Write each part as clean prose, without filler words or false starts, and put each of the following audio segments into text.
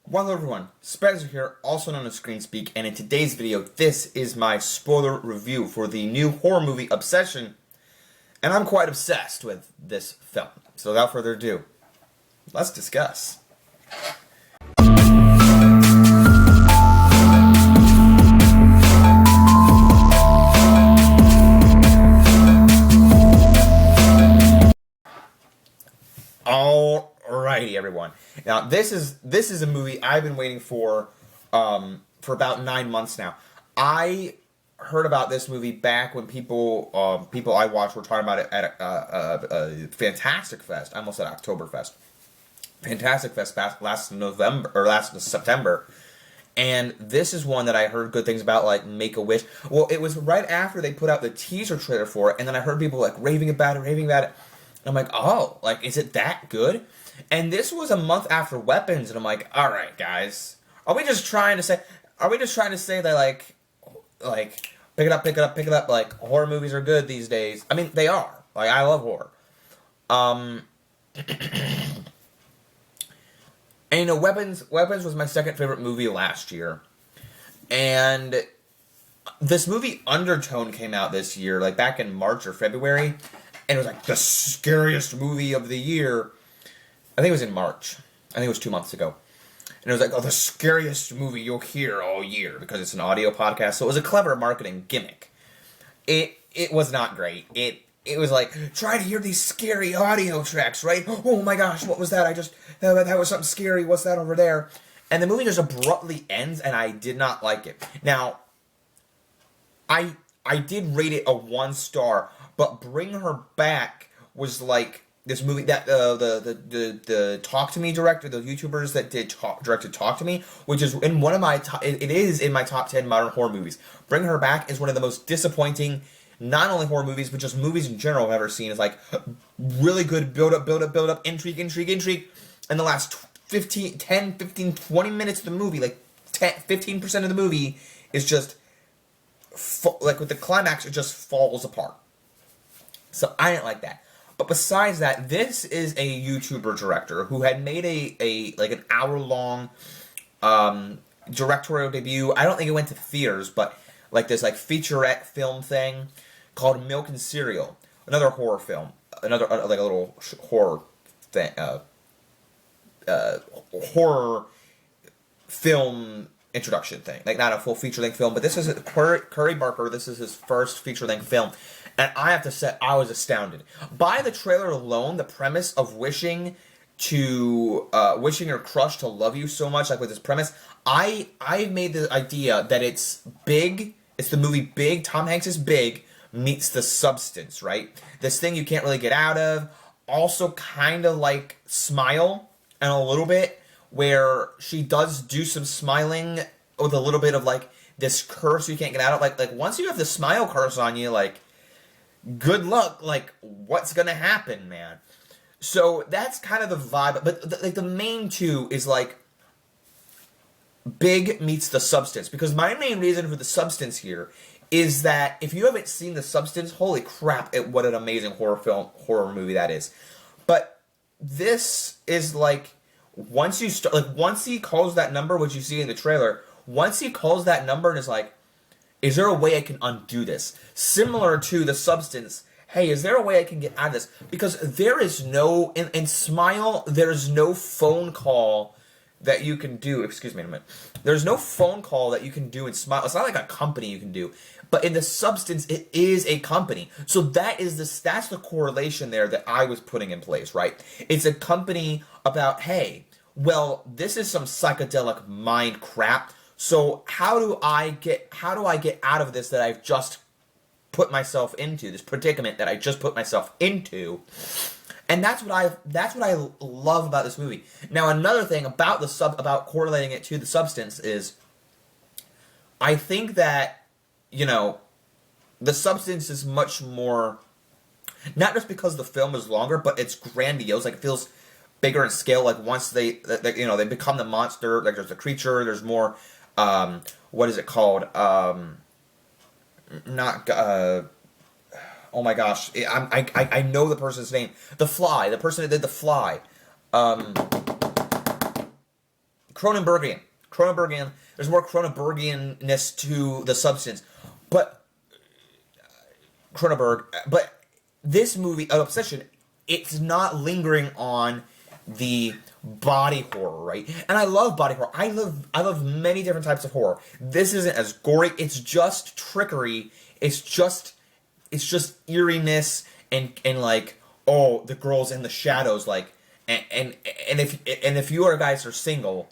Hello everyone, Spencer here, also known as Screen Speak, and in today's video, this is my spoiler review for the new horror movie Obsession, and I'm quite obsessed with this film. So without further ado, let's discuss. Alrighty, everyone. Now, this is a movie I've been waiting for about 9 months now. I heard about this movie back when people I watched were talking about it at a Fantastic Fest. I almost said Oktoberfest. Fantastic Fest last September. And this is one that I heard good things about, like Make-A-Wish. Well, it was right after they put out the teaser trailer for it, and then I heard people like raving about it. I'm like, oh, like, is it that good? And this was a month after Weapons, and I'm like, all right, guys, are we just trying to say that like, pick it up, like, horror movies are good these days? I mean, they are. Like, I love horror. And, you know, Weapons was my second favorite movie last year. And this movie Undertone came out this year, like, back in March or February. And it was like the scariest movie of the year. I think it was in March. I think it was 2 months ago. And it was like, oh, the scariest movie you'll hear all year because it's an audio podcast. So it was a clever marketing gimmick. It was not great. It was like, try to hear these scary audio tracks, right? Oh my gosh, what was that? That was something scary. What's that over there? And the movie just abruptly ends, and I did not like it. Now, I did rate it a 1 star. But Bring Her Back was like this movie that the Talk to Me director, the YouTubers that directed Talk to Me, which is in one of my it is in my top 10 modern horror movies. Bring Her Back is one of the most disappointing, not only horror movies but just movies in general I've ever seen. It's like really good build up, intrigue, and the last 15, 20 minutes of the movie, like 15% of the movie is just like with the climax, it just falls apart. So I didn't like that. But besides that, this is a YouTuber director who had made an hour-long directorial debut. I don't think it went to theaters, but like this like featurette film thing called Milk and Cereal, another horror film, another like a little horror thing, horror film introduction thing, like not a full feature-length film, but this is Curry Barker. This is his first feature-length film, and I have to say I was astounded by the trailer alone. The premise of wishing your crush to love you so much, like with this premise, I made the idea that it's Big. It's the movie Big. Tom Hanks is Big meets The Substance, right? This thing you can't really get out of. Also, kind of like Smile, and a little bit, where she does do some smiling with a little bit of like this curse you can't get out of. Like once you have the smile curse on you, like good luck. Like what's gonna happen, man? So that's kind of the vibe. But like the main two is like Big meets The Substance, because my main reason for The Substance here is that if you haven't seen The Substance, holy crap! What an amazing horror movie that is. But this is like, once he calls that number, which you see in the trailer, once he calls that number and is like, is there a way I can undo this? Similar to The Substance, hey, is there a way I can get out of this? Because there is no, in Smile, there's no phone call that you can do. Excuse me a minute. There's no phone call that you can do in Smile. It's not like a company you can do. But in The Substance, it is a company. So that's the correlation there that I was putting in place, right? It's a company about, hey, well, this is some psychedelic mind crap. So how do I get out of this that I've just put myself into, this predicament that I just put myself into? And that's what I love about this movie. Now, another thing about about correlating it to The Substance is, I think that, you know, The Substance is much more, not just because the film is longer, but it's grandiose. Like, it feels bigger in scale. Like, once they become the monster, like there's a creature, there's more, what is it called? Oh my gosh, I know the person's name. The Fly, the person that did The Fly. Cronenbergian. There's more Cronenbergian-ness to the substance, but But this movie, Obsession, it's not lingering on the body horror, right? And I love body horror. I love many different types of horror. This isn't as gory. It's just trickery. It's just eeriness and like, oh, the girl's in the shadows, like, and if you are guys are single,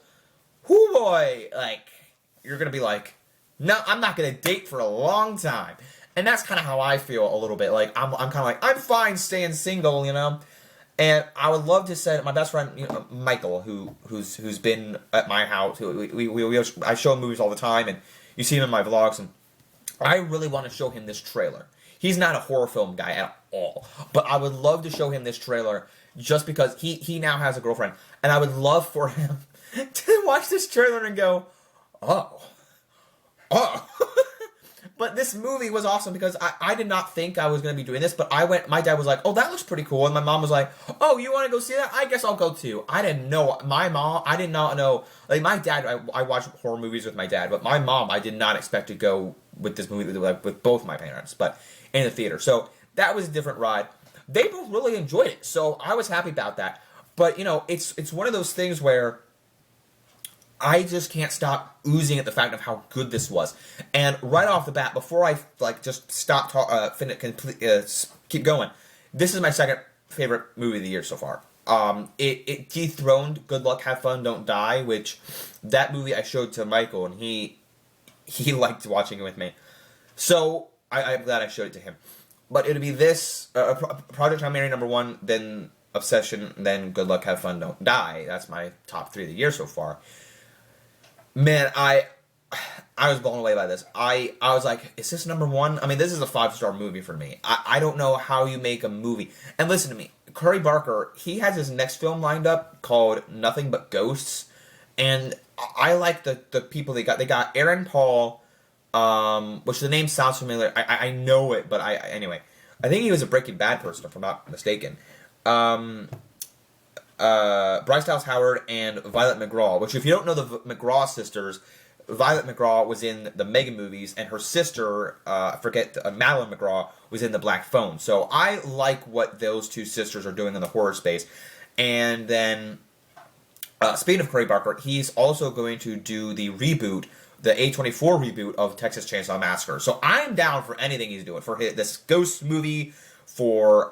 whoo boy, like, you're gonna be like, no, I'm not gonna date for a long time. And that's kind of how I feel a little bit. Like, I'm kind of like, I'm fine staying single, you know? And I would love to send my best friend, Michael, who's been at my house. I show him movies all the time, and you see him in my vlogs, and I really want to show him this trailer. He's not a horror film guy at all, but I would love to show him this trailer just because he now has a girlfriend, and I would love for him to watch this trailer and go, oh. But this movie was awesome because I did not think I was going to be doing this, but my dad was like, oh, that looks pretty cool. And my mom was like, oh, you want to go see that? I guess I'll go too. I didn't know. I did not know. Like, my dad, I watch horror movies with my dad, but my mom, I did not expect to go with this movie with both my parents, but in the theater. So that was a different ride. They both really enjoyed it, so I was happy about that. But, it's one of those things where I just can't stop oozing at the fact of how good this was. And right off the bat, before I just stop keep going, this is my second favorite movie of the year so far. It dethroned Good Luck, Have Fun, Don't Die, which that movie I showed to Michael, and he liked watching it with me. So I'm glad I showed it to him. But it'll be this Project Hail Mary #1, then Obsession, then Good Luck, Have Fun, Don't Die. That's my top 3 of the year so far. Man, I was blown away by this. I was like, is this #1? I mean, this is a 5-star movie for me. I don't know how you make a movie. And listen to me, Curry Barker, he has his next film lined up called Nothing But Ghosts. And I like the people they got. They got Aaron Paul, which the name sounds familiar. I know it, but anyway. I think he was a Breaking Bad person, if I'm not mistaken. Bryce Dallas Howard and Violet McGraw, which, if you don't know the McGraw sisters, Violet McGraw was in the Megan movies, and her sister, Madeline McGraw, was in The Black Phone. So I like what those two sisters are doing in the horror space. And then, speaking of Curry Barker, he's also going to do the reboot, the A24 reboot of Texas Chainsaw Massacre. So I'm down for anything he's doing. For this Ghost movie, for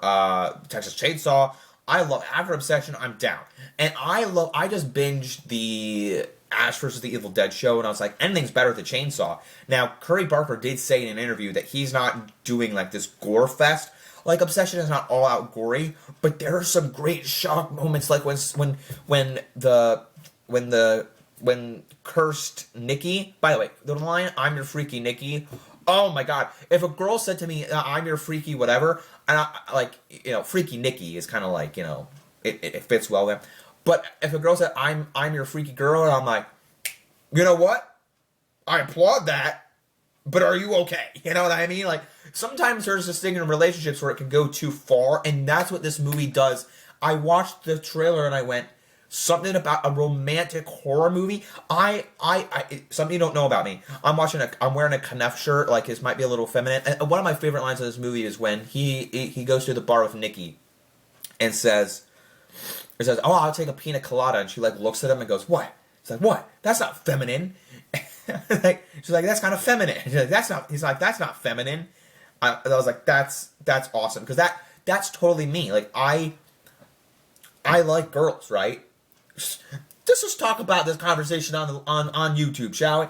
Texas Chainsaw. After Obsession, I'm down. And I just binged the Ash vs. the Evil Dead show, and I was like, anything's better with the chainsaw. Now, Curry Barker did say in an interview that he's not doing, like, this gore fest. Like, Obsession is not all out gory, but there are some great shock moments, like when cursed Nikki, by the way, the line, I'm your freaky Nikki, oh my god, if a girl said to me, I'm your freaky whatever, and freaky Nikki is kind of like, it fits well there. But if a girl said, I'm your freaky girl, and I'm like, you know what? I applaud that, but are you okay? You know what I mean? Like, sometimes there's this thing in relationships where it can go too far, and that's what this movie does. I watched the trailer and I went, something about a romantic horror movie. Something you don't know about me. I'm wearing a Knuff shirt, like this might be a little feminine. And one of my favorite lines of this movie is when he goes to the bar with Nikki and says, oh, I'll take a pina colada, and she like looks at him and goes, what? He's like, what? That's not feminine. She's like, that's kind of feminine. He's like, that's not feminine. I was like, that's awesome, because that's totally me. Like, I like girls, right? Let's just talk about this conversation on YouTube, shall we?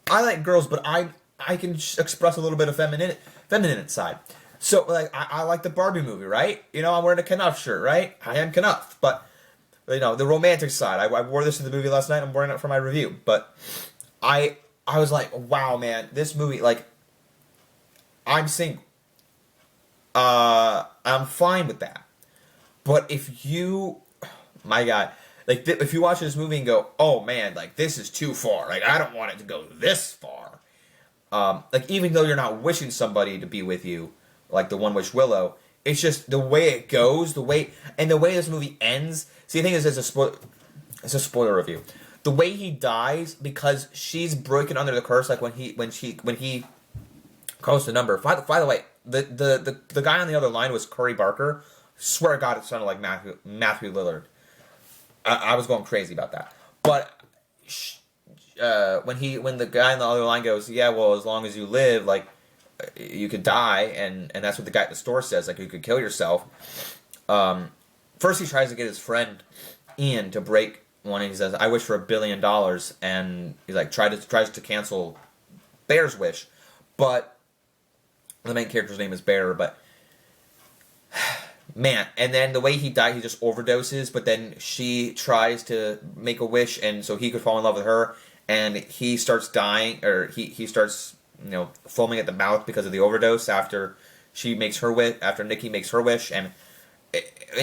I like girls, but I can express a little bit of feminine side. So, like, I like the Barbie movie, right? I'm wearing a Knuff shirt, right? I am Knuff, but the romantic side. I wore this in the movie last night. I'm wearing it for my review, but I was like, wow, man, this movie, like, I'm single. I'm fine with that. But my God. Like, if you watch this movie and go, oh, man, like, this is too far. Like, I don't want it to go this far. Like, even though you're not wishing somebody to be with you, like the one Wish Willow, it's just the way it goes, the way this movie ends. See, the thing is, it's a spoiler review. the way he dies, because she's broken under the curse, like when he calls the number. By the way, the guy on the other line was Curry Barker. Swear to God, it sounded like Matthew Lillard. I was going crazy about that. But when the guy on the other line goes, yeah, well, as long as you live, like, you could die, and that's what the guy at the store says, like, you could kill yourself. First he tries to get his friend Ian to break one, and he says, I wish for $1 billion, and he's like, tries to cancel Bear's wish, but the main character's name is Bear, but man, and then the way he died, he just overdoses, but then she tries to make a wish, and so he could fall in love with her, and he starts dying, or he starts, foaming at the mouth because of the overdose after after Nikki makes her wish, and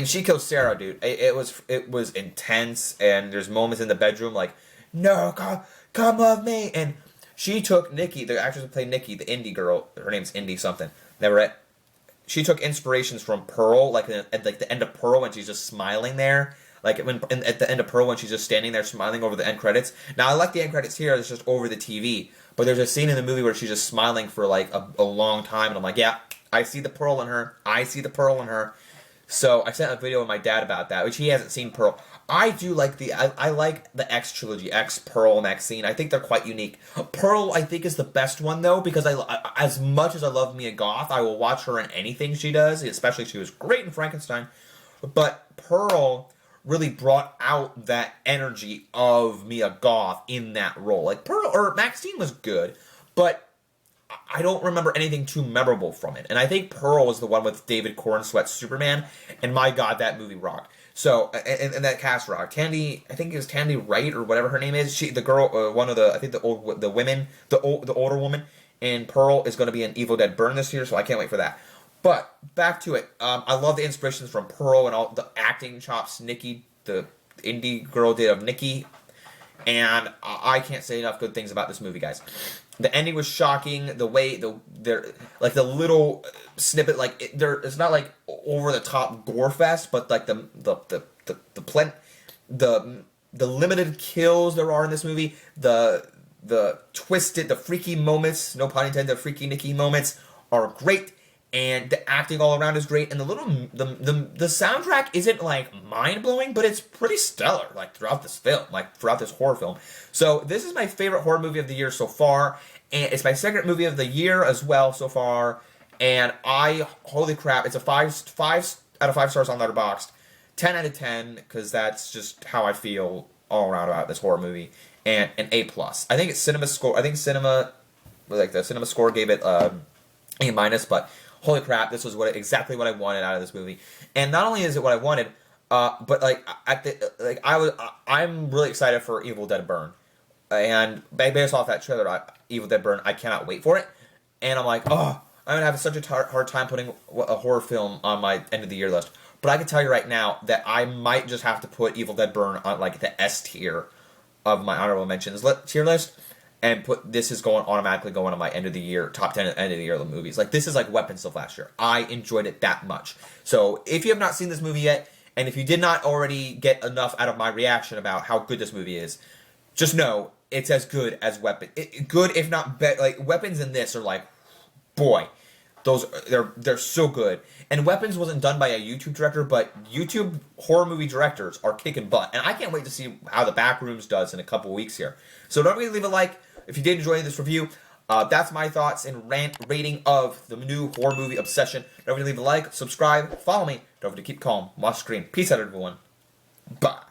she kills Sarah, dude. It was intense, and there's moments in the bedroom like, no, come love me, and she took Nikki, the actress who played Nikki, the indie girl, her name's Inde something, Navarrette. She took inspirations from Pearl, like at the end of Pearl when she's just smiling there, like at the end of Pearl when she's just standing there smiling over the end credits. Now I like the end credits here; it's just over the TV. But there's a scene in the movie where she's just smiling for like a long time, and I'm like, yeah, I see the Pearl in her. I see the Pearl in her. So I sent a video with my dad about that, which he hasn't seen Pearl. I do like I like the X trilogy, X, Pearl, Maxine. I think they're quite unique. Pearl, I think, is the best one, though, because as much as I love Mia Goth, I will watch her in anything she does, especially she was great in Frankenstein. But Pearl really brought out that energy of Mia Goth in that role. Like, Pearl, or Maxine was good, but I don't remember anything too memorable from it. And I think Pearl was the one with David Cornsweet's Superman, and my God, that movie rocked. So, and that cast rocked. Tandy, I think it was Tandy Wright or whatever her name is. The girl, one of the older woman in Pearl is going to be in Evil Dead Burn this year, so I can't wait for that. But back to it. I love the inspirations from Pearl and all the acting chops Nikki, the indie girl, did of Nikki, and I can't say enough good things about this movie, guys. The ending was shocking. The way they're like the little snippet, like it's not like over the top gore fest, but like the limited kills there are in this movie, the twisted, the freaky moments, no pun intended, the freaky Nikki moments are great, and the acting all around is great, and the soundtrack isn't like mind blowing, but it's pretty stellar, like throughout this film, like throughout this horror film. So this is my favorite horror movie of the year so far, and it's my second movie of the year as well so far. And holy crap, it's a 5 out of 5 stars on Letterboxd, 10 out of 10 because that's just how I feel all around about this horror movie, and an A+. I think it's Cinema Score. I think the Cinema Score gave it A-, but holy crap, this was exactly what I wanted out of this movie. And not only is it what I wanted, but I'm really excited for Evil Dead Burn. And based off that trailer, Evil Dead Burn, I cannot wait for it. And I'm like, I'm going to have such a hard time putting a horror film on my end of the year list. But I can tell you right now that I might just have to put Evil Dead Burn on like the S tier of my honorable mentions tier list. And this is automatically going on my end of the year, top 10 end of the year movies. Like, this is like Weapons of last year. I enjoyed it that much. So if you have not seen this movie yet, and if you did not already get enough out of my reaction about how good this movie is, just know it's as good as Weapons. Good, if not better. Like, Weapons in this are like, boy, they're so good. And Weapons wasn't done by a YouTube director, but YouTube horror movie directors are kicking butt. And I can't wait to see how the Backrooms does in a couple weeks here. So don't forget to leave a like if you did enjoy this review. That's my thoughts and rating of the new horror movie Obsession. Don't forget to leave a like, subscribe, follow me. Don't forget to keep calm, watch screen. Peace out, everyone. Bye.